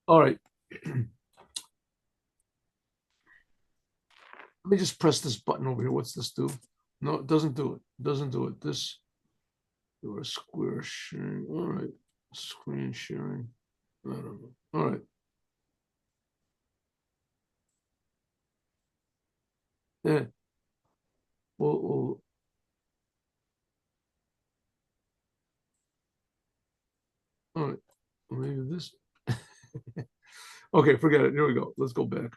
All right. Let me just press this button over here. What's this do? No, it doesn't do it. It doesn't do it. This or square sharing. All right. Screen sharing. I don't know. All right. Yeah. Well, all right. Maybe this. Okay, forget it. Here we go. Let's go back.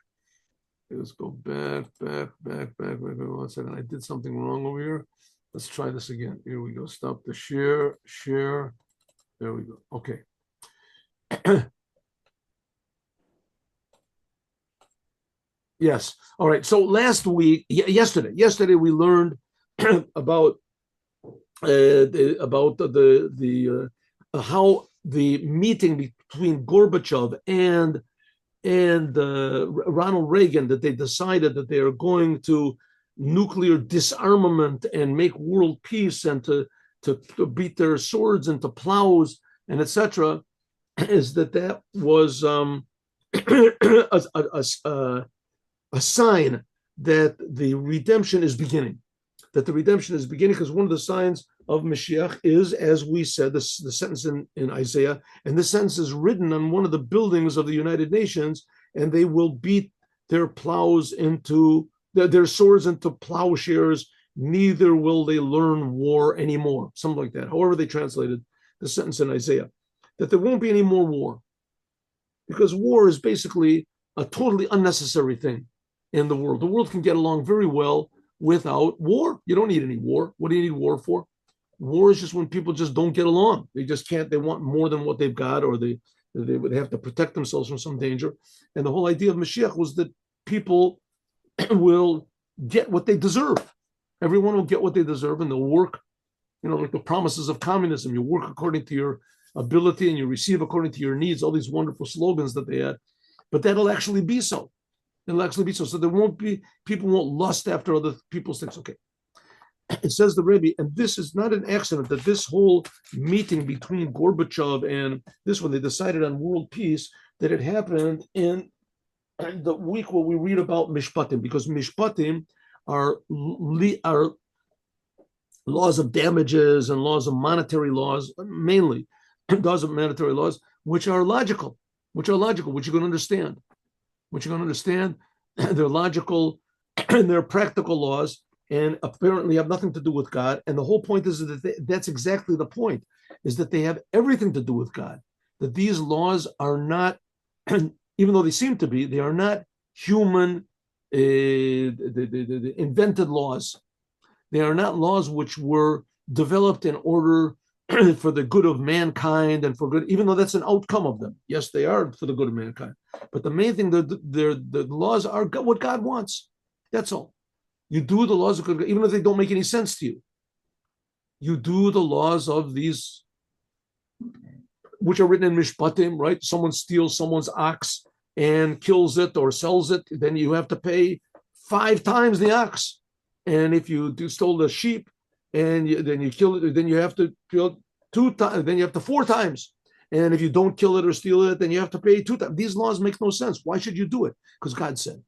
Let's go back. 1 second. I did something wrong over here. Let's try this again. Here we go. Stop the share. There we go. Okay. Yes. All right. So last week, yesterday we learned about how the meeting between Gorbachev and Ronald Reagan, that they decided that they are going to nuclear disarmament and make world peace and to beat their swords into plows and etc. Is that was a sign that the redemption is beginning. That the redemption is beginning, because one of the signs of Moshiach is, as we said, the sentence in Isaiah, and this sentence is written on one of the buildings of the United Nations, and they will beat their plows into their swords into plowshares, neither will they learn war anymore. Something like that. However, they translated the sentence in Isaiah, that there won't be any more war, because war is basically a totally unnecessary thing in the world. The world can get along very well without war. You don't need any war. What do you need war for? War is just when people just don't get along. They just can't. They want more than what they've got, or they would have to protect themselves from some danger. And the whole idea of Mashiach was that people will get what they deserve. Everyone will get what they deserve, and they'll work. Like the promises of communism. You work according to your ability, and you receive according to your needs. All these wonderful slogans that they had, but that'll actually be so. It'll actually be so. So there won't be, people won't lust after other people's things. Okay. It says the Rebbe, and this is not an accident, that this whole meeting between Gorbachev and this, when they decided on world peace, that it happened in the week where we read about Mishpatim, because Mishpatim are laws of damages and laws of monetary laws, mainly laws of monetary laws, which are logical, which you can understand. They're logical and they're practical laws, and apparently have nothing to do with God. And the whole point is that that's exactly the point, is that they have everything to do with God. That these laws are not, even though they seem to be, they are not human, the invented laws. They are not laws which were developed in order for the good of mankind and for good, even though that's an outcome of them. Yes, they are for the good of mankind. But the main thing, the laws are what God wants. That's all. You do the laws of God, even if they don't make any sense to you. You do the laws of these, which are written in Mishpatim, right? Someone steals someone's ox and kills it or sells it, then you have to pay 5 times the ox. And if you stole the sheep and then you kill it, then you have to kill 2 times, then you have to 4 times. And if you don't kill it or steal it, then you have to pay 2 times. These laws make no sense. Why should you do it? Because God said.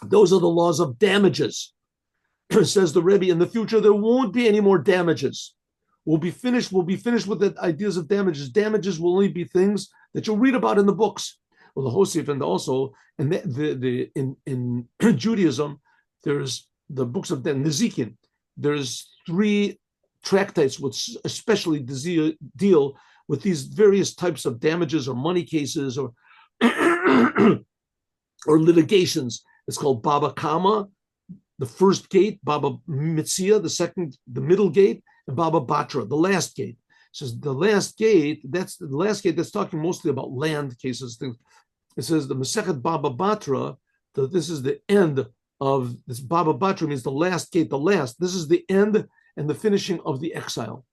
Those are the laws of damages. Says the Rebbe, in the future, there won't be any more damages. We'll be finished with the ideas of damages. Damages will only be things that you'll read about in the books. Well, the Hosef, and also, and in Judaism, there's the books of Nezikin. There's 3 tractates which especially deal with these various types of damages or money cases or or litigations. It's called Baba Kama, the first gate, Baba Mitzia, the second, the middle gate, and Baba Batra, the last gate. It says the last gate, that's talking mostly about land cases. Things. It says the Masechet Baba Batra, this is the end of this. Baba Batra means the last gate, the last. This is the end and the finishing of the exile.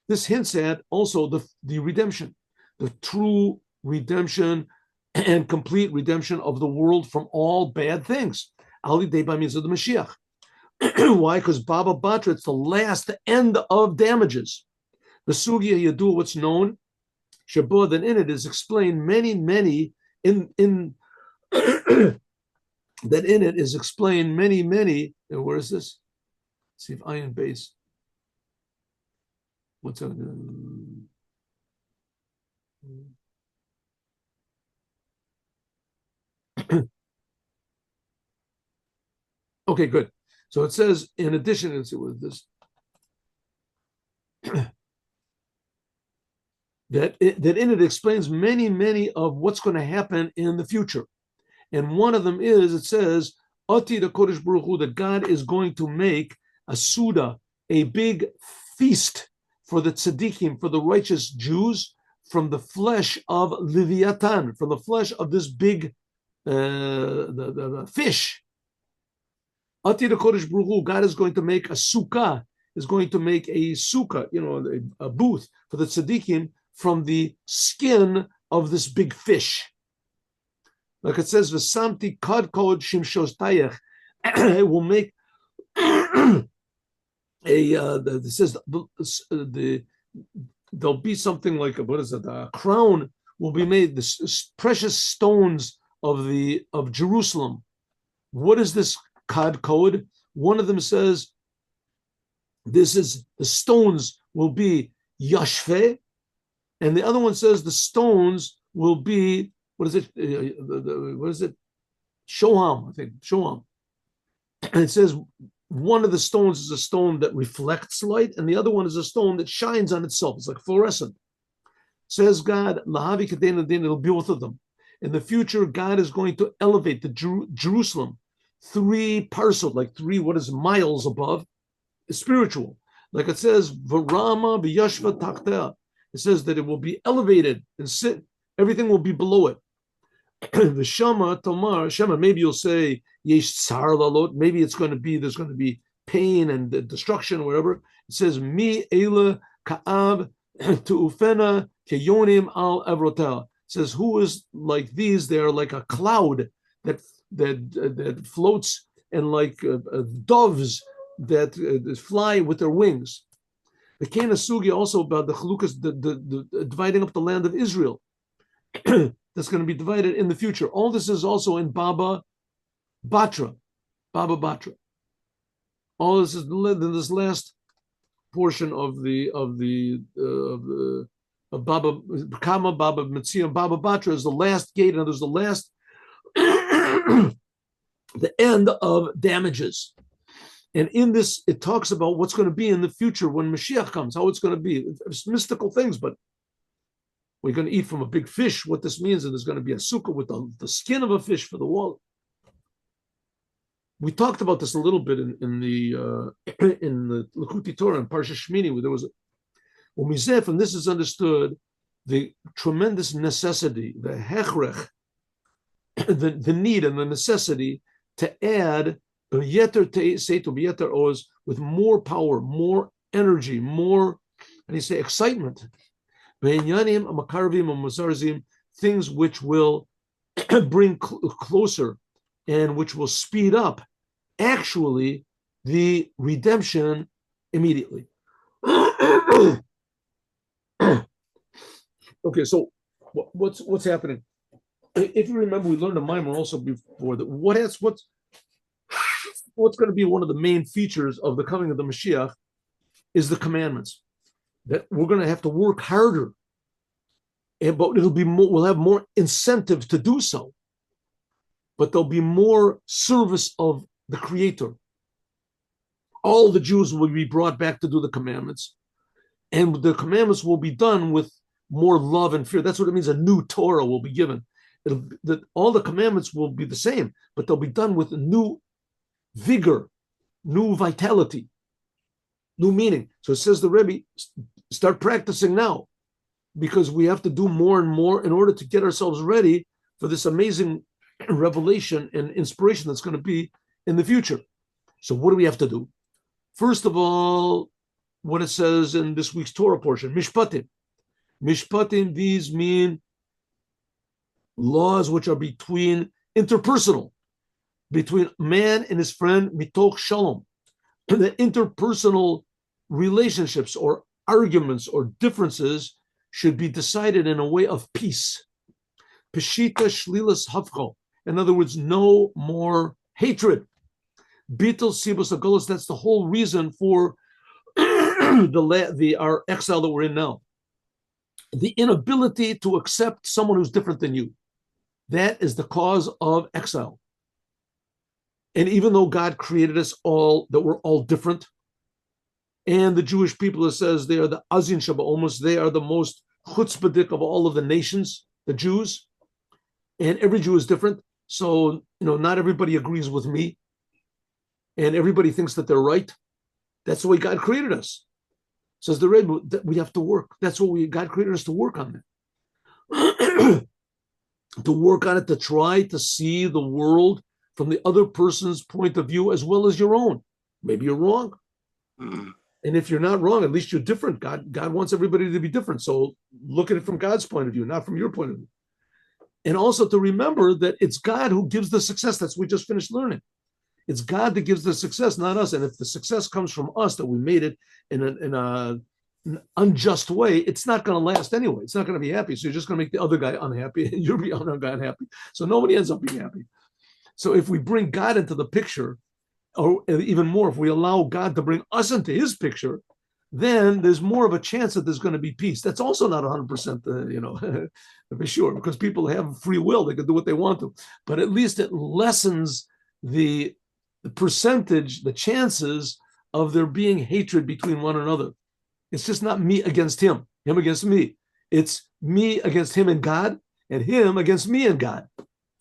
This hints at also the redemption, the true redemption and complete redemption of the world from all bad things. Ali Day by means of the Mashiach. Why? Because Baba Batra, it's the last end of damages. The sugya yadu, what's known, Shabbat, that in it is explained many in that in it is explained many. Where is this? Let's see if iron base. What's that? Okay, good. So it says, in addition, let's see what this that in it explains many of what's going to happen in the future. And one of them is, it says, Ati the Kodesh Baruch Hu, that God is going to make a Suda, a big feast for the tzaddikim, for the righteous Jews, from the flesh of Leviathan, from the flesh of this big the fish. Ati the Kodesh Baruch Hu, God is going to make a sukkah, is going to make a sukkah, a booth for the tzaddikim from the skin of this big fish. Like it says, "V'samti kad kod shimshos tayach." It will make it says there'll be something like a crown will be made. The precious stones of Jerusalem. What is this kad kod? One of them says this is the stones will be yashve, and the other one says the stones will be. What is it? What is it? Shoham, I think. Shoham. And it says one of the stones is a stone that reflects light, and the other one is a stone that shines on itself. It's like fluorescent. Says God, Lahavi Kadein, it'll be both of them. In the future, God is going to elevate the Jerusalem 3 parsot, like 3 miles above, spiritual. Like it says, Varama b'yashva tachtea. It says that it will be elevated and sit. Everything will be below it. The Shama Tomar Shema. Maybe you'll say Yesh Tsar Lalot. Maybe there's going to be pain and destruction or whatever. It says Mi Eila Ka'ab Tu'ufena Keyonim Al Evrotel. It says who is like these? They're like a cloud that floats, and like doves that fly with their wings. The Kena Sugi also about the Chalukas, the dividing up the land of Israel. That's going to be divided in the future. All this is also in Baba Batra. All this is in this last portion of Baba Kama, Baba Metzion. Baba Batra is the last gate, and there's the last the end of damages. And in this, it talks about what's going to be in the future when Mashiach comes, how it's going to be. It's mystical things, but we're going to eat from a big fish. What this means, and there's going to be a sukkah with the skin of a fish for the wall. We talked about this a little bit in the Likkutei Torah and Parsha Shmini, where there was from this is understood the tremendous necessity, the hechrech, the need and the necessity to add with more power, more energy, more, and say excitement. Things which will bring closer and which will speed up actually the redemption immediately. Okay, so what's happening? If you remember, we learned a mimer also before that. What's going to be one of the main features of the coming of the Mashiach is the commandments. That we're going to have to work harder, but it'll be more. We'll have more incentive to do so. But there'll be more service of the Creator. All the Jews will be brought back to do the commandments, and the commandments will be done with more love and fear. That's what it means. A new Torah will be given. All the commandments will be the same, but they'll be done with a new vigor, new vitality, new meaning. So it says the Rebbe, start practicing now, because we have to do more and more in order to get ourselves ready for this amazing revelation and inspiration that's going to be in the future. So what do we have to do? First of all, what it says in this week's Torah portion, Mishpatim. Mishpatim, these mean laws which are interpersonal, between man and his friend, mitoch shalom. The interpersonal relationships or arguments or differences should be decided in a way of peace. Peshita shlilas havcho. In other words, no more hatred. Bitul sibus agolos. That's the whole reason for our exile that we're in now. The inability to accept someone who's different than you. That is the cause of exile. And even though God created us all, that we're all different, and the Jewish people, it says they are the Azin Shabbat, they are the most chutzpahdik of all of the nations, the Jews, and every Jew is different. So, not everybody agrees with me, and everybody thinks that they're right. That's the way God created us. Says the Rebbe, that we have to work. That's what God created us to work on that. To work on it, to try to see the world from the other person's point of view as well as your own. Maybe you're wrong. And if you're not wrong, at least you're different. God wants everybody to be different. So look at it from God's point of view, not from your point of view. And also to remember that it's God who gives the success. That's what we just finished learning. It's God that gives the success, not us. And if the success comes from us, that we made it in an unjust way, it's not going to last anyway. It's not going to be happy. So you're just going to make the other guy unhappy, and you'll be the other guy unhappy. So nobody ends up being happy. So if we bring God into the picture, or even more, if we allow God to bring us into his picture, then there's more of a chance that there's going to be peace. That's also not 100%, for sure, because people have free will. They can do what they want to. But at least it lessens the percentage, the chances of there being hatred between one another. It's just not me against him against me. It's me against him and God, and him against me and God.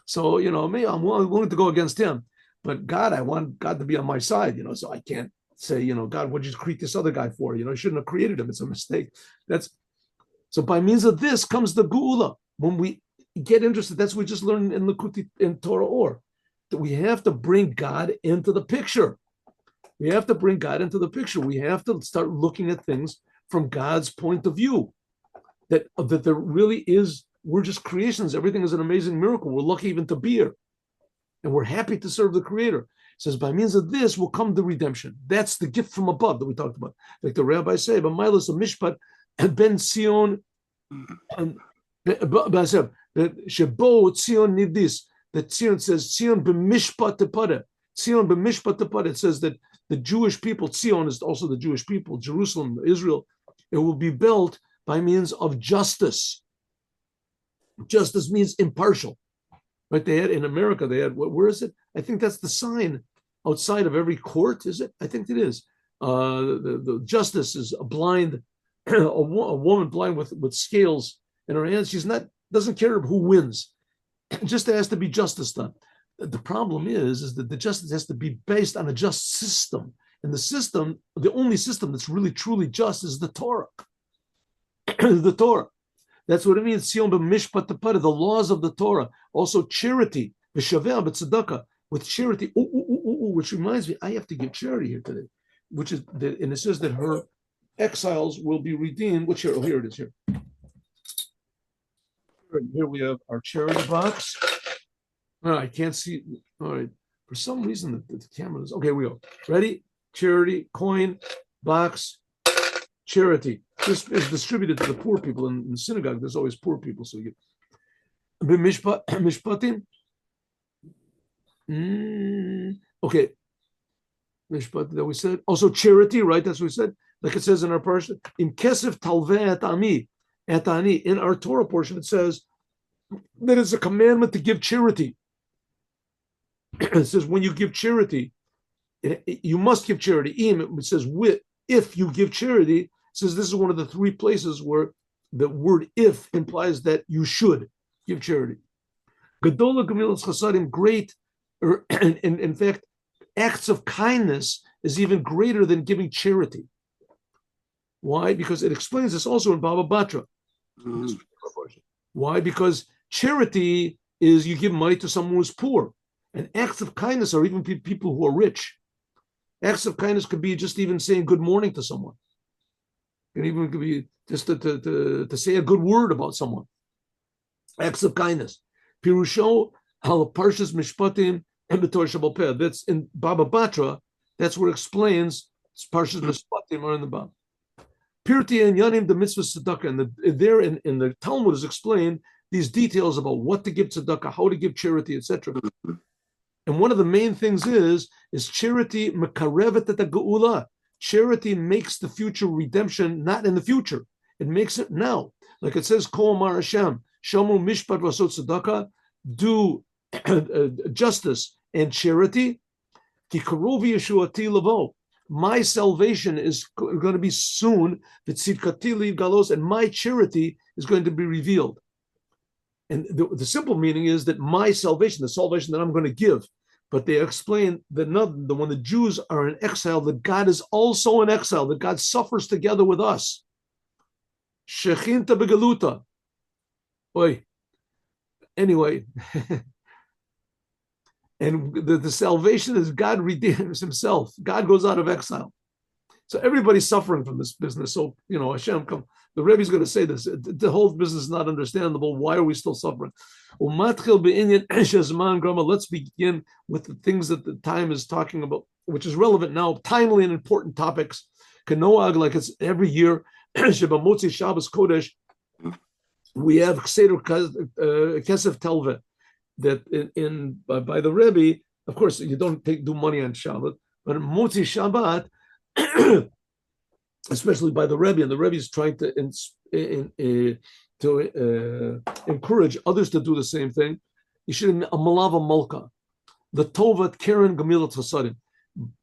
So, me, I'm willing to go against him. But God, I want God to be on my side, so I can't say, God, what'd you create this other guy for? You shouldn't have created him. It's a mistake. So by means of this comes the Geula. When we get interested, that's what we just learned in Likkutei, in Torah Or, that we have to bring God into the picture. We have to bring God into the picture. We have to start looking at things from God's point of view. That there really is, we're just creations. Everything is an amazing miracle. We're lucky even to be here. And we're happy to serve the Creator. It says, by means of this will come the redemption. That's the gift from above that we talked about. Like the rabbis say, but Milas of Mishpat and Ben Sion and Shebo Tzion Nidis. That Tzion says Tzion b'mishpat tepare. Tzion b'mishpat tepare. It says that the Jewish people, Tzion is also the Jewish people, Jerusalem, Israel, it will be built by means of justice. Justice means impartial. Right? They had in America, where is it? I think that's the sign outside of every court, is it? I think it is. The justice is a blind, a woman blind with scales in her hands. Doesn't care who wins. Just there has to be justice done. The problem is that the justice has to be based on a just system. And the only system that's really truly just is the Torah. The Torah. That's what it means. The laws of the Torah. Also charity. With charity. Which reminds me, I have to give charity here today. And it says that her exiles will be redeemed. Which here? Oh, here it is. Here. Here we have our charity box. Oh, I can't see. All right. For some reason, the camera is. Okay, we go. Ready? Charity, coin, box, charity. This is distributed to the poor people in the synagogue. There's always poor people. So you get mishpatim. Okay. Mishpat that we said. Also charity, right? That's what we said. Like it says in our parsha. In kesef talveh et ami. In our Torah portion, it says that it's a commandment to give charity. It says when you give charity, you must give charity. It says if you give charity, it says this is one of the three places where the word if implies that you should give charity. Gedola gemilas chasadim, great, or in fact, acts of kindness is even greater than giving charity. Why? Because it explains this also in Baba Batra. Why? Because charity is you give money to someone who's poor. And acts of kindness are even people who are rich. Acts of kindness could be just even saying good morning to someone. It even could be just to say a good word about someone. Acts of kindness. Pirusho al parshas mishpatim and b'tor shabal peh. That's in Baba Batra. That's where it explains parshas mishpatim are in the Baba. Pirti and Yanim the mitzvah tzedakah, and there in the Talmud is explained these details about what to give tzedakah, how to give charity, etc. And one of the main things is charity mekarevet et geula. Charity makes the future redemption not in the future; it makes it now. Like it says, Kol Amar Hashem, Shomu Mishpat Vasot Tzedakah, do justice and charity. Ki karovi Yeshuati Lavo. My salvation is going to be soon. V'tzidkati galos, and my charity is going to be revealed. And the simple meaning is that my salvation, the salvation that I'm going to give. But they explain that when the Jews are in exile, that God is also in exile, that God suffers together with us. Shechinta begaluta. Oy. Anyway, and the salvation is God redeems himself. God goes out of exile. So everybody's suffering from this business. So, Hashem, come. The Rebbe is going to say this. The whole business is not understandable. Why are we still suffering? Let's begin with the things that the time is talking about, which is relevant now, timely and important topics. Kanoag, like it's every year, Shebamotzi Shabbos Kodesh, we have Seder Kesef Telve, that by the Rebbe, of course, you don't do money on Shabbat, but Motzi Shabbat, especially by the Rebbe, and the Rebbe is trying to encourage others to do the same thing. You should a malava malka, the tovat keren gemilat hasadim.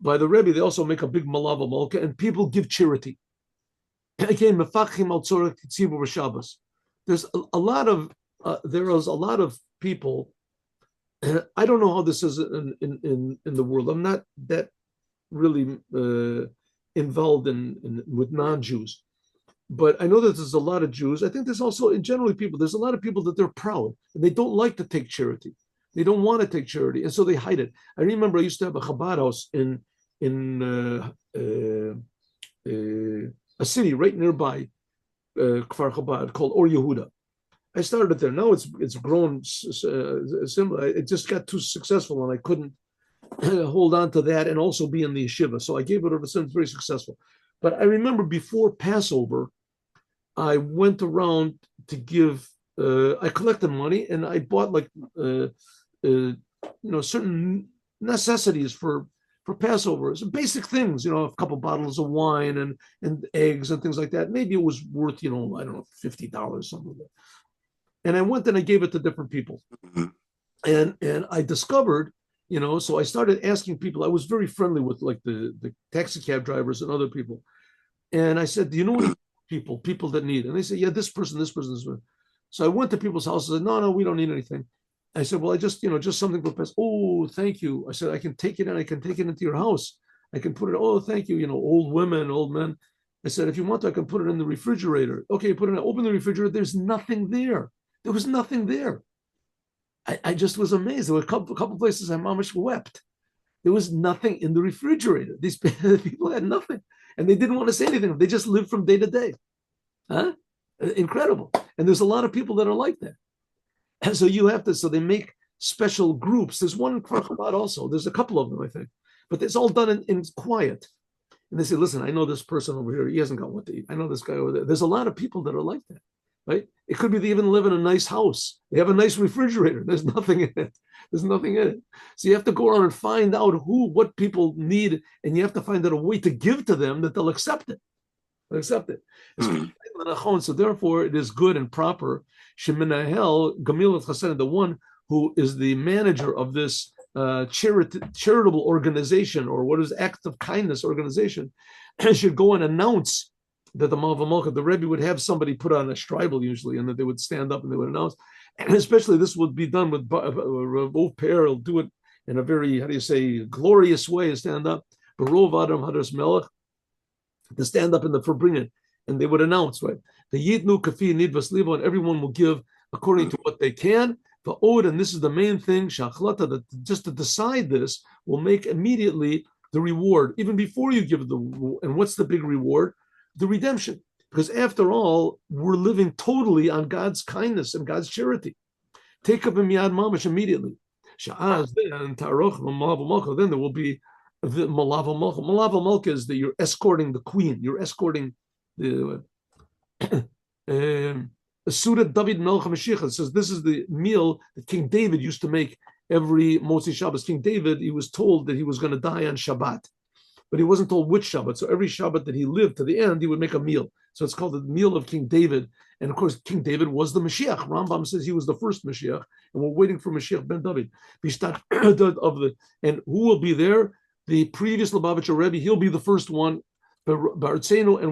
By the Rebbe, they also make a big malava malka, and people give charity. Again, mefachim al tzorach tzibur b'Shabbos. There's a lot of people. I don't know how this is in the world. I'm not that really involved with non-Jews, but I know that there's a lot of Jews. I think there's also, in generally, there's a lot of people that they're proud and they don't like to take charity. They don't want to take charity, and so they hide it. I remember I used to have a Chabad house in a city right nearby Kfar Chabad called Or Yehuda. I started there. Now it's grown similar. It just got too successful, and I couldn't hold on to that and also be in the yeshiva. So I gave it over since. It's very successful. But I remember before Passover, I went around to give. I collected money and I bought certain necessities for Passover, some basic things, a couple bottles of wine and eggs and things like that. Maybe it was worth, I don't know, $50, something like that. And I went and I gave it to different people. And I discovered, so I started asking people. I was very friendly with the taxi cab drivers and other people. And I said, do you know any people that need? And they said, yeah, this person, this person, this person. So I went to people's houses and said, no, we don't need anything. I said, well, I just, just something for Passover. Oh, thank you. I said, I can take it and I can take it into your house. I can put it, oh, thank you, old women, old men. I said, if you want to, I can put it in the refrigerator. Okay, open the refrigerator. There's nothing there. There was nothing there. I just was amazed. There were a couple places I mamish wept. There was nothing in the refrigerator. These people had nothing. And they didn't want to say anything. They just lived from day to day. Huh? Incredible. And there's a lot of people that are like that. And so so they make special groups. There's one in Kfar Chabad also. There's a couple of them, I think. But it's all done in quiet. And they say, listen, I know this person over here. He hasn't got what to eat. I know this guy over there. There's a lot of people that are like that. Right? It could be they even live in a nice house. They have a nice refrigerator. There's nothing in it. There's nothing in it. So you have to go around and find out what people need, and you have to find out a way to give to them that they'll accept it. So therefore, it is good and proper. Sheminahel Gamilat Chassan, the one who is the manager of this charitable organization, or what is act of kindness organization, should go and announce that the Malva Malka, the Rebbe would have somebody put on a stribel usually, and that they would stand up and they would announce. And especially this would be done with Rav Per. He'll do it in a very, glorious way, stand up. Barov Adam Hadras Melech, to stand up in the Farbringen, and they would announce, right? The Yidnu Kafi Nidvas Livo, and everyone will give according to what they can. The Od, and this is the main thing, Shachlata, that just to decide this will make immediately the reward, even before you give and what's the big reward? The redemption, because after all, we're living totally on God's kindness and God's charity. Take up a miyad mamash immediately. Sha'az then taroch malava malka. Then there will be the malava malka. Malava malka is that you're escorting the queen. You're escorting the Suda David Melech HaMashiach. It says this is the meal that King David used to make every Motzi Shabbos. King David, he was told that he was going to die on Shabbat, but he wasn't told which Shabbat. So every Shabbat that he lived to the end, he would make a meal. So it's called the meal of King David. And of course, King David was the Mashiach. Rambam says he was the first Mashiach, and we're waiting for Mashiach ben David. And who will be there? The previous Lubavitcher Rebbe. He'll be the first one, and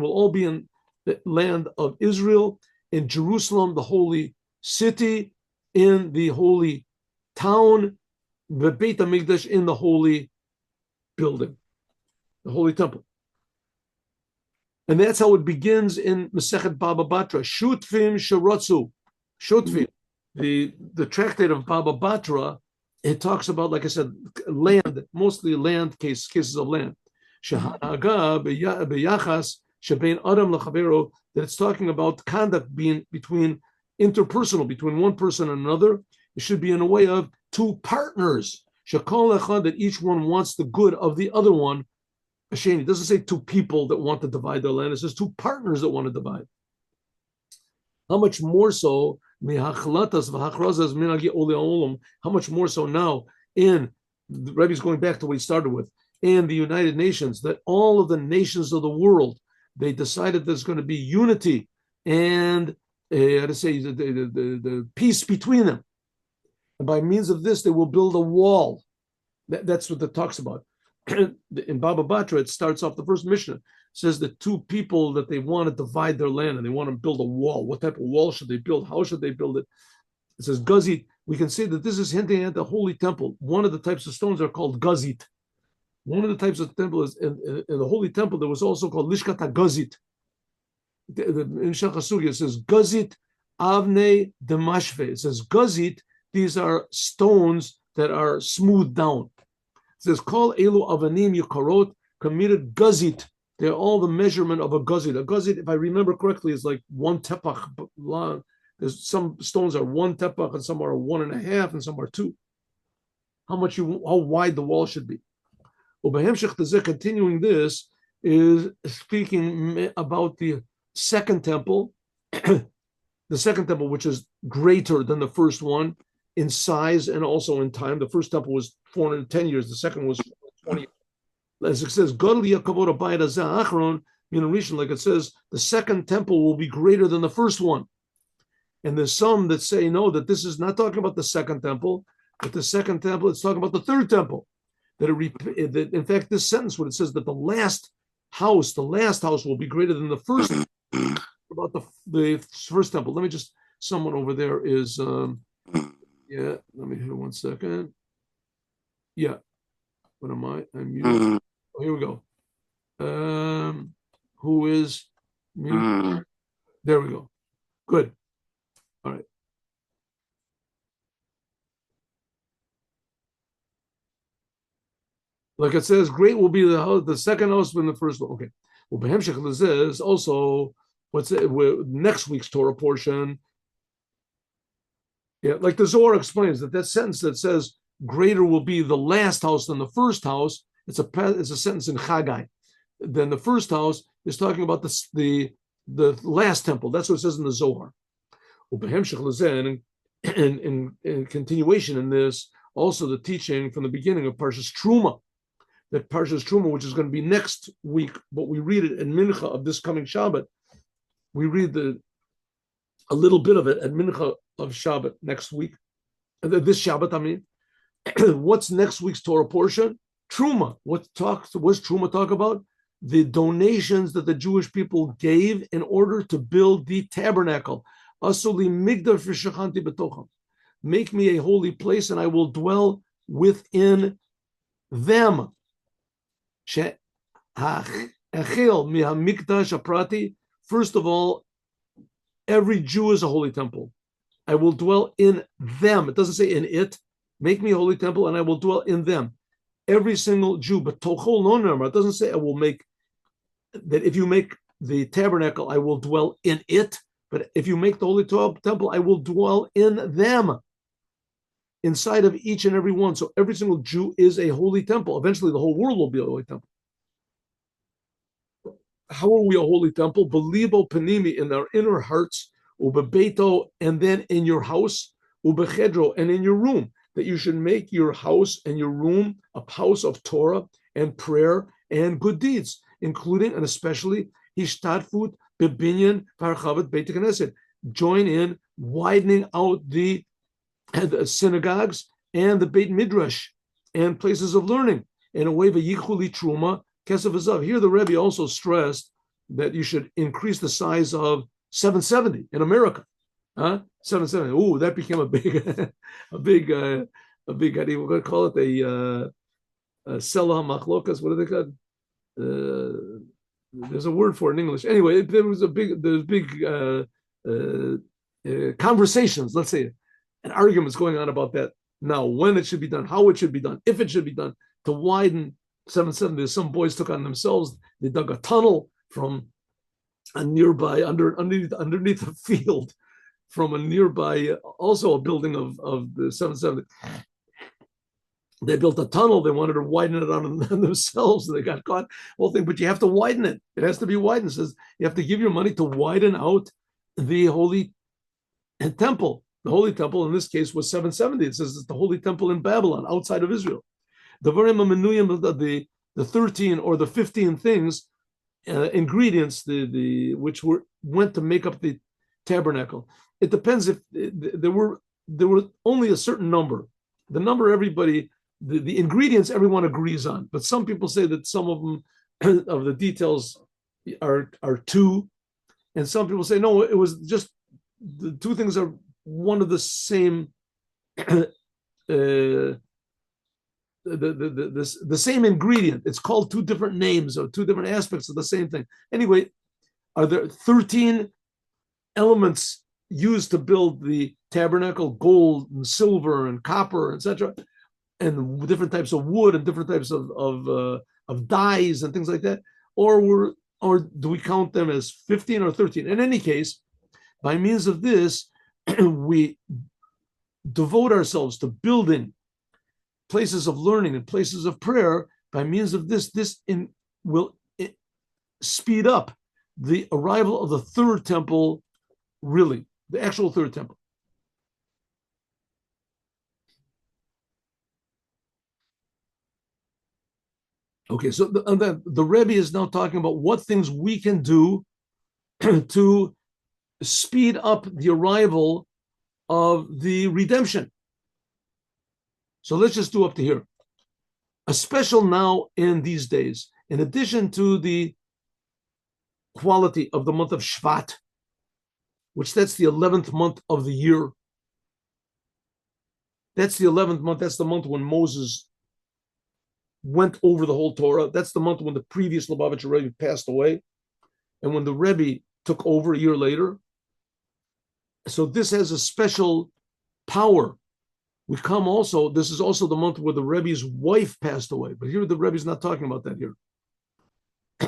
we'll all be in the land of Israel, in Jerusalem, the holy city, in the holy town, the Beit HaMikdash, in the holy building, the holy temple. And that's how it begins in Masechet Baba Batra. Shutfim Sharotzu. Shutfim. The tractate of Baba Batra, it talks about, like I said, land, mostly land, cases of land. Shehanaga beyachas shebein adam lechavero, that it's talking about conduct being interpersonal, between one person and another. It should be in a way of two partners. Shekol echad, that each one wants the good of the other one. It doesn't say two people that want to divide their land. It says two partners that want to divide. How much more so, how much more so now in, the Rebbe's going back to what he started with, in the United Nations, that all of the nations of the world, they decided there's going to be unity and the peace between them. And by means of this, they will build a wall. That's what it talks about. In Baba Batra, it starts off, the first Mishnah says that two people that they want to divide their land and they want to build a wall. What type of wall should they build? How should they build it? It says gazit. We can say that this is hinting at the holy temple. One of the types of stones are called gazit. One of the types of temple is in the holy temple. There was also called lishkat gazit. In Shachasugi, it says gazit avnei demashve. It says gazit. These are stones that are smoothed down. It says, "Call elu avanim yukarot committed gazit." They're all the measurement of a gazit. A gazit, if I remember correctly, is like one tepach long. There's some stones are one tepach, and some are 1.5, and some are 2. How wide the wall should be. Continuing this is speaking about the second temple, the second temple, which is greater than the first one in size and also in time. The first temple was 410 years. The second was 20 years. As it says, like it says, the second temple will be greater than the first one. And there's some that say, no, that this is not talking about the second temple, but the second temple, it's talking about the third temple. That in fact, this sentence, when it says that the last house will be greater than the first, about the first temple. Let me just, someone over there is, let me hear 1 second. Yeah. What am I? I'm muted. Oh, here we go. Who is muted? There we go. Good. All right. Like it says, great will be the second house than the first one. Okay. Well, Behemshech is also next week's Torah portion. Yeah, like the Zohar explains that sentence that says greater will be the last house than the first house. It's a sentence in Chagai. Then the first house is talking about the last temple. That's what it says in the Zohar. In continuation in this, also the teaching from the beginning of Parshas Truma, that Parshas Truma, which is going to be next week, but we read it in Mincha of this coming Shabbat. We read a little bit of it at Mincha of Shabbat next week. This Shabbat, I mean. What's next week's Torah portion? Truma. What's Truma talk about? The donations that the Jewish people gave in order to build the tabernacle. Asuli migdar v'shachanti betocham. Make me a holy place, and I will dwell within them. First of all, every Jew is a holy temple. I will dwell in them. It doesn't say in it. Make me a holy temple, and I will dwell in them. Every single Jew. But tochol no number. It doesn't say I will make that. If you make the tabernacle, I will dwell in it. But if you make the holy temple, I will dwell in them. Inside of each and every one. So every single Jew is a holy temple. Eventually, the whole world will be a holy temple. how are we a holy temple? Belibo panimi, in our inner hearts, ubebeto, and then in your house, ubechedro, and in your room. That you should make your house and your room a house of Torah and prayer and good deeds, including and especially hishtadfut bebinyan parchavat beit knesset. Join in widening out the synagogues and the Beit Midrash and places of learning in a way v'yichuli truma kesef azav. Here the Rebbe also stressed that you should increase the size of 770 in America. 770. Ooh, that became a big, a big, we're going to call it a Selah Machlokas. What do they call it? There's a word for it in English. Anyway, there's big conversations, let's say, and arguments going on about that now, when it should be done, how it should be done, if it should be done, to widen 770. Some boys took on themselves, they dug a tunnel from a nearby, underneath a field, from a nearby, also a building of the 770. They built a tunnel. They wanted to widen it on themselves. So they got caught. Whole thing, but you have to widen it. It has to be widened. It says you have to give your money to widen out the holy temple. The holy temple in this case was 770. It says it's the holy temple in Babylon, outside of Israel. The 13 or the 15 things, ingredients, which went to make up the tabernacle. It depends if there were only a certain number. The number everybody. The ingredients everyone agrees on, but some people say that some of them of the details are two, and some people say no, it was just the two things are one of the same, the same ingredient. It's called two different names or two different aspects of the same thing. Anyway, are there 13 elements used to build the tabernacle? Gold and silver and copper, etc., and different types of wood and different types of dyes and things like that, or do we count them as 15 or 13? In any case, by means of this, we devote ourselves to building places of learning and places of prayer. By means of this, will speed up the arrival of the third temple, really, the actual third temple. Okay, so the Rebbe is now talking about what things we can do to speed up the arrival of the redemption. So let's just do up to here. A special now in these days, in addition to the quality of the month of Shvat, which that's the 11th month of the year. That's the 11th month. That's the month when Moses went over the whole Torah. That's the month when the previous Lubavitcher Rebbe passed away, and when the Rebbe took over a year later. So this has a special power. We come also, this is also the month where the Rebbe's wife passed away, but here the Rebbe's not talking about that here.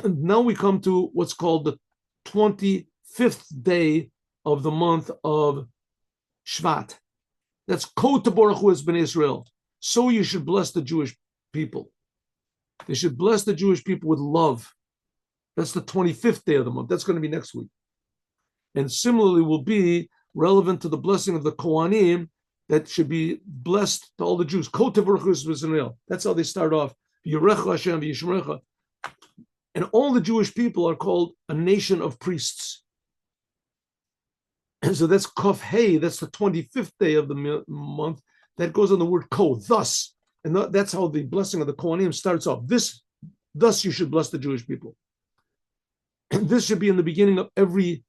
Now we come to what's called the 25th day of the month of Shvat. That's Ko Baruch Hu es Bnei Israel. So you should bless the Jewish people. They should bless the Jewish people with love. That's the 25th day of the month. That's going to be next week. And similarly will be relevant to the blessing of the Kohanim that should be blessed to all the Jews. Ko Baruch Hu es Bnei Israel. That's how they start off. Yerecha Hashem v'yishmerecha. And all the Jewish people are called a nation of priests. And so that's Kof Hey, that's the 25th day of the month. That goes on the word Ko, thus. And that's how the blessing of the Kohanim starts off. Thus you should bless the Jewish people. And this should be in the beginning of every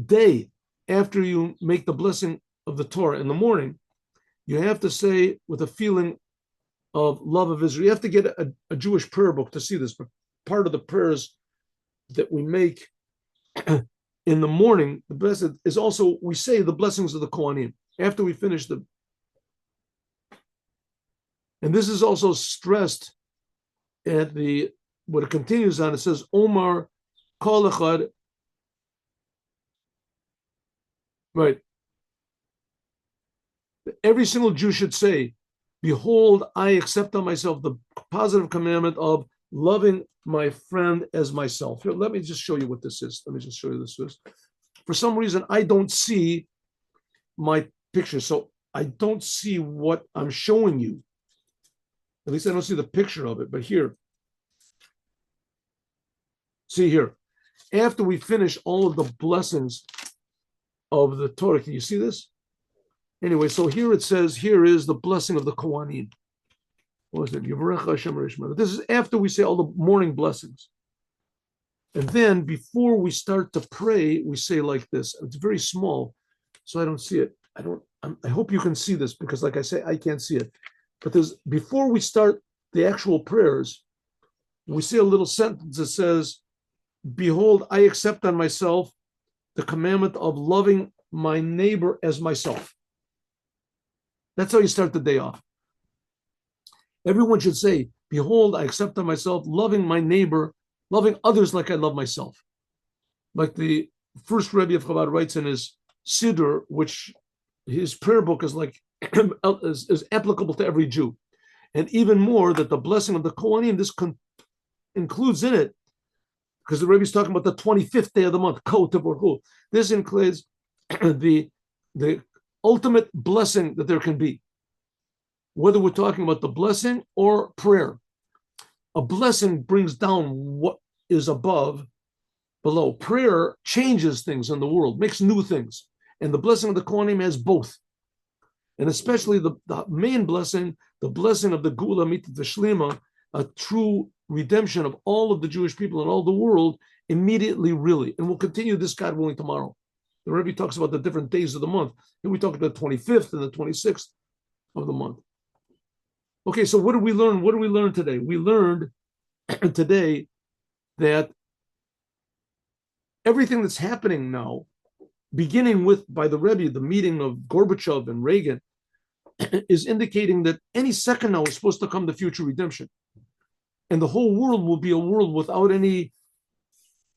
day. After you make the blessing of the Torah in the morning, you have to say with a feeling of love of Israel. You have to get a Jewish prayer book to see this. But part of the prayers that we make in the morning, the best is also, we say the blessings of the Kohanim after we finish the. And this is also stressed at what it continues on. It says, Omar Kol Echad, right. Every single Jew should say, behold, I accept on myself the positive commandment of loving my friend as myself. Here, let me just show you what this is. Let me just show you this is. For some reason, I don't see my picture. So I don't see what I'm showing you. At least I don't see the picture of it. But here, see here. After we finish all of the blessings of the Torah, can you see this? Anyway, so here it says, here is the blessing of the Kohanim. What is it? This is after we say all the morning blessings. And then before we start to pray, we say like this. It's very small, so I don't see it. I hope you can see this because like I say, I can't see it. But before we start the actual prayers, we say a little sentence that says, behold, I accept on myself the commandment of loving my neighbor as myself. That's how you start the day off. Everyone should say, behold, I accept on myself loving my neighbor, loving others like I love myself. Like the first Rebbe of Chabad writes in his Siddur, which his prayer book is like is applicable to every Jew. And even more that the blessing of the Kohanim, this includes in it, because the Rebbe is talking about the 25th day of the month, this includes the ultimate blessing that there can be. Whether we're talking about the blessing or prayer. A blessing brings down what is above, below. Prayer changes things in the world, makes new things. And the blessing of the Kohanim has both. And especially the main blessing, the blessing of the Gula Mitzvah Shlema, a true redemption of all of the Jewish people and all the world, immediately, really. And we'll continue this, God willing, tomorrow. The Rebbe talks about the different days of the month. And we talk about the 25th and the 26th of the month. Okay, so what did we learn? What did we learn today? We learned today that everything that's happening now, beginning with, by the Rebbe, the meeting of Gorbachev and Reagan, is indicating that any second now is supposed to come the future redemption. And the whole world will be a world without any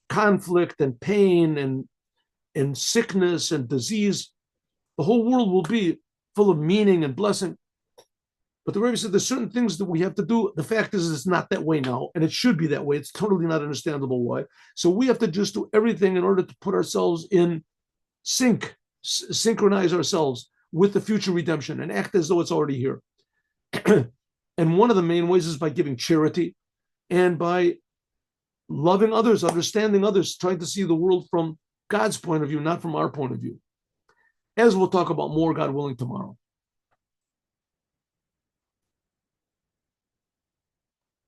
conflict and pain and sickness and disease. The whole world will be full of meaning and blessing. But the Rebbe said there's certain things that we have to do. The fact is it's not that way now, and it should be that way. It's totally not understandable why. So we have to just do everything in order to put ourselves in sync, synchronize ourselves with the future redemption and act as though it's already here. And one of the main ways is by giving charity and by loving others, understanding others, trying to see the world from God's point of view, not from our point of view. As we'll talk about more, God willing, tomorrow.